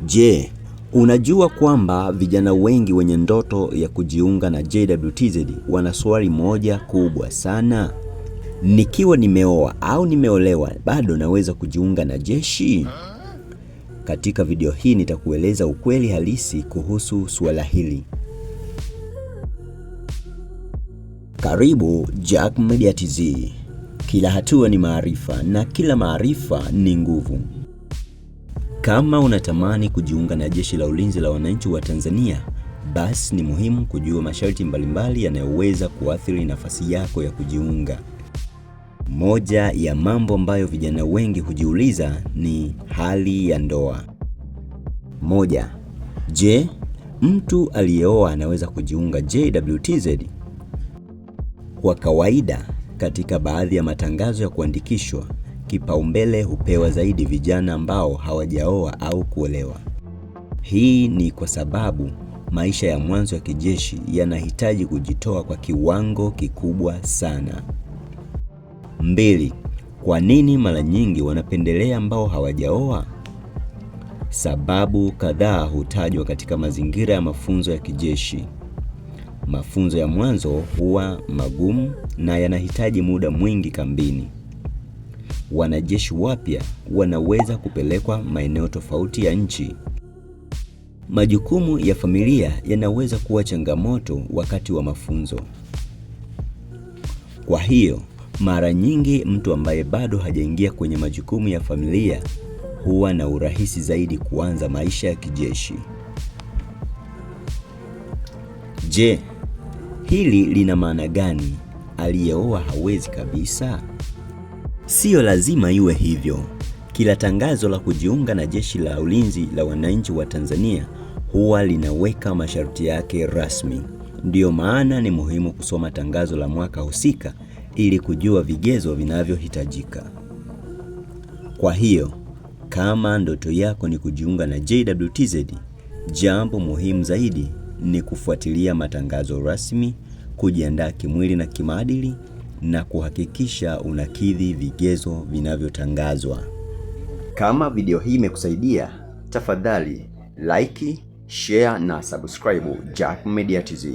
Je, unajua kwamba vijana wengi wenye ndoto ya kujiunga na JWTZ wana swali moja kubwa sana? Nikiwa nimeoa au nimeolewa bado naweza kujiunga na jeshi? Katika video hii nitakueleza ukweli halisi kuhusu swala hili. Karibu Jack Media TZ. Kila hatua ni maarifa na kila maarifa ni nguvu. Kama unatamani kujiunga na Jeshi la Ulinzi la Wananchi wa Tanzania, basi ni muhimu kujua masharti mbalimbali yanayoweza kuathiri nafasi yako ya kujiunga. Moja ya mambo ambayo vijana wengi hujiuliza ni hali ya ndoa. Moja, je, mtu aliyeoa anaweza kujiunga JWTZ? Kwa kawaida, katika baadhi ya matangazo ya kuandikishwa, kipaumbele hupewa zaidi vijana ambao hawajaoa au kuolewa. Hii ni kwa sababu maisha ya mwanzo ya kijeshi yanahitaji kujitoa kwa kiwango kikubwa sana. 2. Kwa nini mara nyingi wanapendelea ambao hawajaoa? Sababu kadhaa hutajwa katika mazingira ya mafunzo ya kijeshi. Mafunzo ya mwanzo huwa magumu na yanahitaji muda mwingi kambini. Wanajeshi wapya wanaweza kupelekwa maeneo tofauti ya nchi. Majukumu ya familia yanaweza kuwa changamoto wakati wa mafunzo. Kwa hiyo, mara nyingi mtu ambaye bado hajaingia kwenye majukumu ya familia huwa na urahisi zaidi kuanza maisha ya kijeshi. Je, hili lina maana gani? Aliyeoa hawezi kabisa? Sio lazima iwe hivyo. Kila tangazo la kujiunga na Jeshi la Ulinzi la Wananchi wa Tanzania huwa linaweka masharti yake rasmi. Ndiyo maana ni muhimu kusoma tangazo la mwaka husika ili kujua vigezo vinavyohitajika. Kwa hiyo, kama ndoto yako ni kujiunga na JWTZ, jambo muhimu zaidi ni kufuatilia matangazo rasmi, kujiandaa kimwili na kimaadili, na kuhakikisha unakidhi vigezo vinavyotangazwa. Kama video hii imekusaidia, tafadhali like, share na subscribe Jack Media TZ.